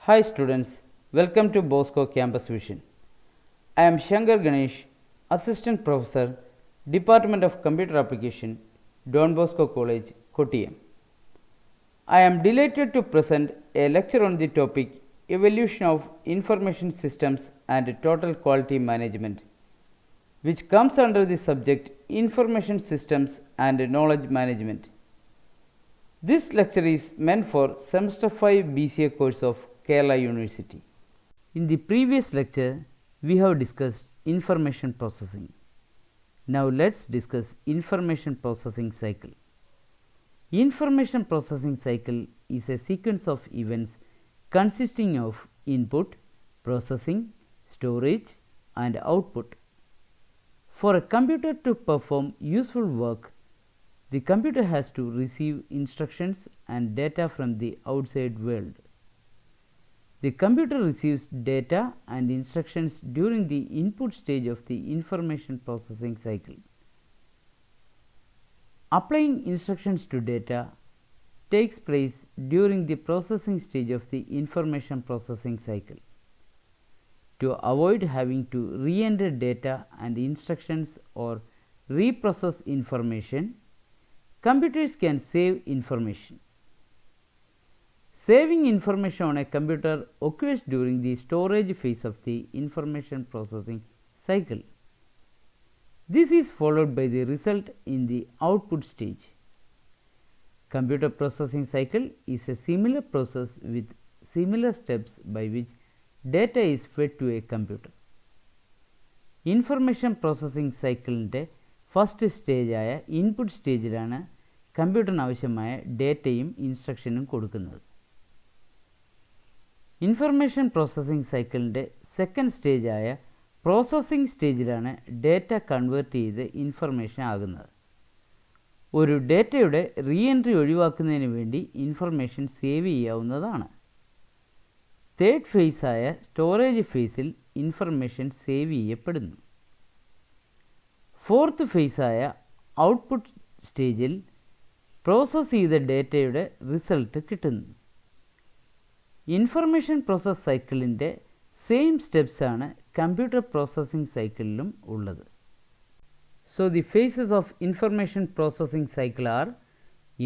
Hi students, welcome to Bosco Campus Vision. I am Shankar Ganesh, Assistant Professor, Department of Computer Application, Don Bosco College, Kottayam. I am delighted to present a lecture on the topic Evolution of Information Systems and Total Quality Management, which comes under the subject Information Systems and Knowledge Management. This lecture is meant for Semester 5 BCA course of Kerala University. In the previous lecture, we have discussed information processing. Now let's discuss information processing cycle. Information processing cycle is a sequence of events consisting of input, processing, storage and output. For a computer to perform useful work, the computer has to receive instructions and data from the outside world. The computer receives data and instructions during the input stage of the information processing cycle. Applying instructions to data takes place during the processing stage of the information processing cycle. To avoid having to re-enter data and instructions or reprocess information, computers can save information. Saving information on a computer occurs during the storage phase of the information processing cycle. This is followed by the result in the output stage. Computer processing cycle is a similar process with similar steps by which data is fed to a computer. Information processing cycle first സ്റ്റേജായ input സ്റ്റേജിലാണ് കമ്പ്യൂട്ടറിന് ആവശ്യമായ ഡേറ്റയും ഇൻസ്ട്രക്ഷനും കൊടുക്കുന്നത്. Information processing സൈക്കിളിൻ്റെ second സ്റ്റേജായ processing സ്റ്റേജിലാണ് ഡേറ്റ കൺവേർട്ട് ചെയ്ത് ഇൻഫർമേഷൻ ആകുന്നത്. ഒരു ഡേറ്റയുടെ റീ എൻട്രി ഒഴിവാക്കുന്നതിന് വേണ്ടി ഇൻഫർമേഷൻ സേവ് ചെയ്യാവുന്നതാണ്. തേർഡ് ഫേസായ സ്റ്റോറേജ് ഫേസിൽ ഇൻഫർമേഷൻ സേവ് ചെയ്യപ്പെടുന്നു. ഫോർത്ത് ഫേസായ ഔട്ട്പുട്ട് സ്റ്റേജിൽ പ്രോസസ്സ് ചെയ്ത ഡേറ്റയുടെ റിസൾട്ട് കിട്ടുന്നു. ഇൻഫർമേഷൻ പ്രോസസ് സൈക്കിളിൻ്റെ സെയിം സ്റ്റെപ്സാണ് കമ്പ്യൂട്ടർ പ്രോസസ്സിംഗ് സൈക്കിളിലും ഉള്ളത്. So the phases of information processing cycle are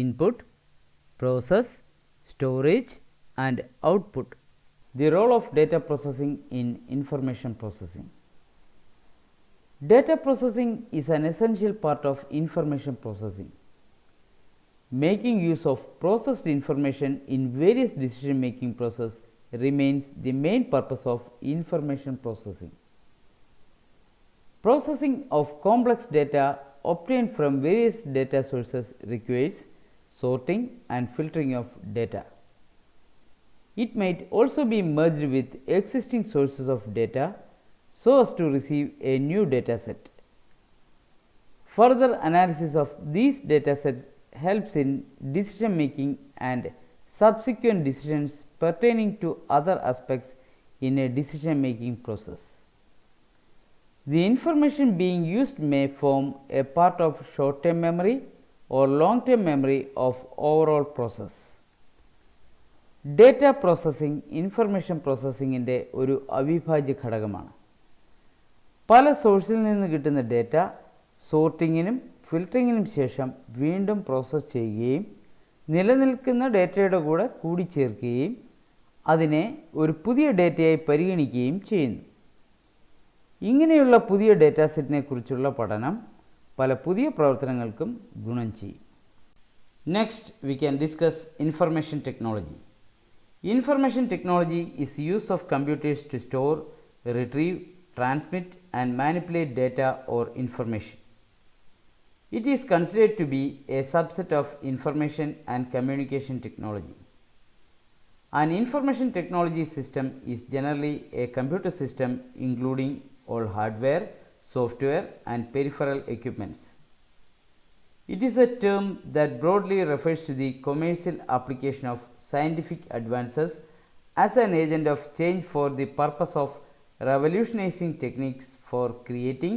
input, process, storage and output. The role of data processing in information processing. Data processing is an essential part of information processing. Making use of processed information in various decision making process remains the main purpose of information processing. Processing of complex data obtained from various data sources requires sorting and filtering of data. It might also be merged with existing sources of data so as to receive a new data set. Further analysis of these data sets helps in decision making and subsequent decisions pertaining to other aspects in a decision making process. The information being used may form a part of short term memory or long term memory of overall process. Data processing information പ്രോസസ്സിങ്ങിൻ്റെ ഒരു അവിഭാജ്യ ഘടകമാണ്. പല സോഴ്സിൽ നിന്ന് കിട്ടുന്ന data സോർട്ടിങ്ങിനും ഫിൽറ്ററിങ്ങിനും ശേഷം വീണ്ടും പ്രോസസ്സ് ചെയ്യുകയും നിലനിൽക്കുന്ന ഡേറ്റയുടെ കൂടെ കൂടിച്ചേർക്കുകയും അതിനെ ഒരു പുതിയ ഡേറ്റയായി പരിഗണിക്കുകയും ചെയ്യുന്നു. ഇങ്ങനെയുള്ള പുതിയ ഡേറ്റാ സെറ്റിനെ കുറിച്ചുള്ള പഠനം പല പുതിയ പ്രവർത്തനങ്ങൾക്കും ഗുണം ചെയ്യും. Next we can discuss information technology. Information technology is the use of computers to store, retrieve, transmit and manipulate data or information. It is considered to be a subset of information and communication technology. An information technology system is generally a computer system including all hardware, software and peripheral equipments. It is a term that broadly refers to the commercial application of scientific advances as an agent of change for the purpose of revolutionizing techniques for creating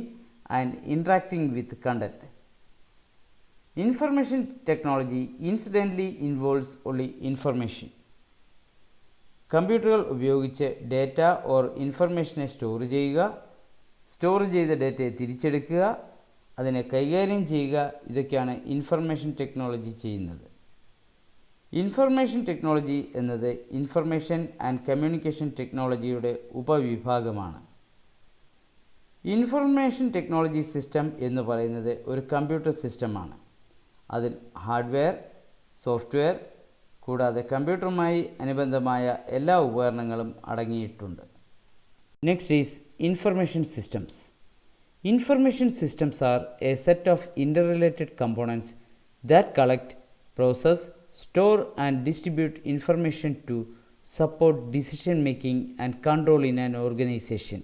and interacting with content. Information technology incidentally involves only information. കമ്പ്യൂട്ടറുകൾ ഉപയോഗിച്ച് data or ഇൻഫർമേഷനെ store ചെയ്ത ഡേറ്റയെ തിരിച്ചെടുക്കുക, അതിനെ കൈകാര്യം ചെയ്യുക, ഇതൊക്കെയാണ് information technology ചെയ്യുന്നത്. Information technology എന്നത് ഇൻഫർമേഷൻ ആൻഡ് കമ്മ്യൂണിക്കേഷൻ ടെക്നോളജിയുടെ ഉപവിഭാഗമാണ്. ഇൻഫർമേഷൻ ടെക്നോളജി സിസ്റ്റം എന്ന് പറയുന്നത് ഒരു കമ്പ്യൂട്ടർ സിസ്റ്റമാണ്. അതിൽ ഹാർഡ്വെയർ, സോഫ്റ്റ്വെയർ കൂടാതെ കമ്പ്യൂട്ടറുമായി അനുബന്ധമായ എല്ലാ ഉപകരണങ്ങളും അടങ്ങിയിട്ടുണ്ട്. Next is information systems. Information systems are a set of interrelated components that collect, process, store and distribute information to support decision making and control in an organization.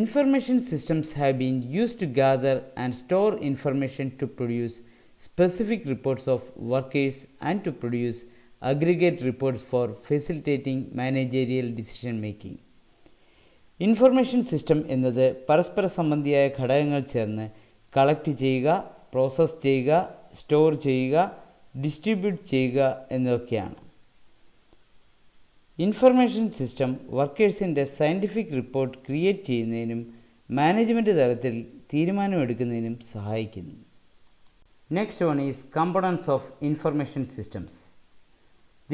Information systems have been used to gather and store information to produce specific reports of workers and to produce aggregate reports for facilitating managerial decision making. Information system എന്നത് പരസ്പര സംബന്ധിയായ ഘടകങ്ങൾ ചേർന്ന് collect ചെയ്യുക, process ചെയ്യുക, store ചെയ്യുക, distribute ചെയ്യുക എന്നതൊക്കെയാണ്. ഇൻഫർമേഷൻ സിസ്റ്റം വർക്കേഴ്സിൻ്റെ സയൻറ്റിഫിക് റിപ്പോർട്ട് ക്രിയേറ്റ് ചെയ്യുന്നതിനും മാനേജ്മെൻറ്റ് തലത്തിൽ തീരുമാനമെടുക്കുന്നതിനും സഹായിക്കുന്നു. Next one is components of information systems.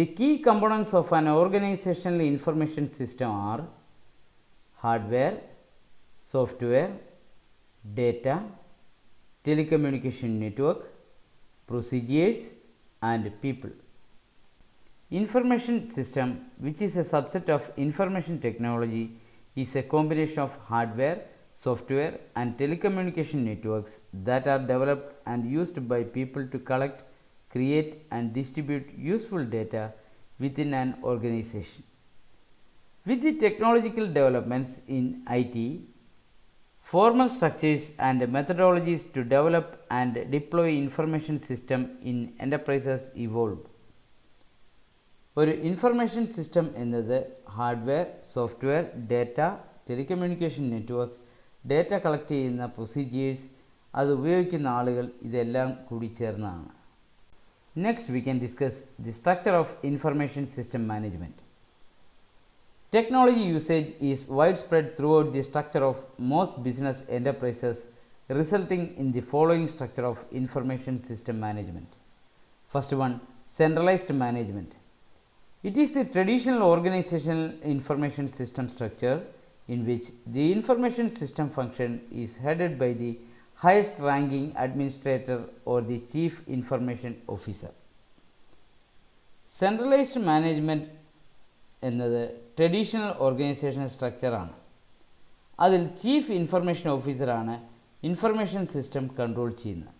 The key components of an organizational information system are hardware, software, data, telecommunication network, procedures and people. Information system, which is a subset of information technology, is a combination of hardware, software and telecommunication networks that are developed and used by people to collect, create and distribute useful data within an organization. With the technological developments in IT, formal structures and methodologies to develop and deploy information system in enterprises evolved. ഒരു information system എന്നത് hardware, software, data, telecommunication network, data collect ചെയ്യുന്ന procedures, അത് ഉപയോഗിക്കുന്ന ആളുകൾ, ഇതെല്ലാം കൂടി ചേർന്നതാണ്. Next we can discuss the structure of information system management. Technology usage is widespread throughout the structure of most business enterprises, resulting in the following structure of information system management. First one, centralized management. It is the traditional organizational information system structure in which the information system function is headed by the highest ranking administrator or the chief information officer. Centralized management എന്നത് traditional organizational സ്ട്രക്ചറാണ്. അതിൽ chief information ഓഫീസറാണ് information system control ചെയ്യുന്നത്.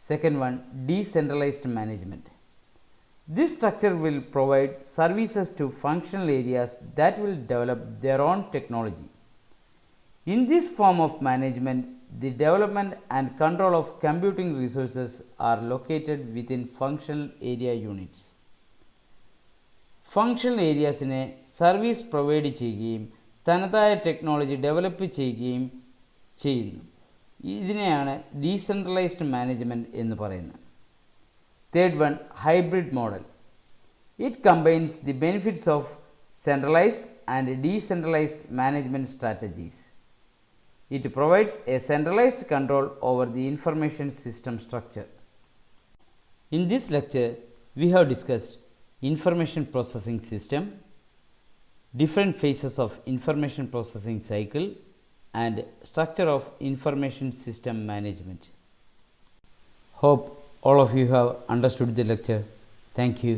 Second one, decentralized management. This structure will provide services to functional areas that will develop their own technology. In this form of management, the development and control of computing resources are located within functional area units. Functional ഏരിയാസിനെ service provide ചെയ്യുകയും തനതായ technology develop ചെയ്യുകയും ചെയ്യുന്നു. ഇതിനെയാണ് decentralised management എന്ന് പറയുന്നത്. Third one, hybrid model. It combines the benefits of centralised and decentralised management strategies. It provides a centralized control over the information system structure. In this lecture, we have discussed information processing system, different phases of information processing cycle, and structure of information system management. Hope all of you have understood the lecture. Thank you.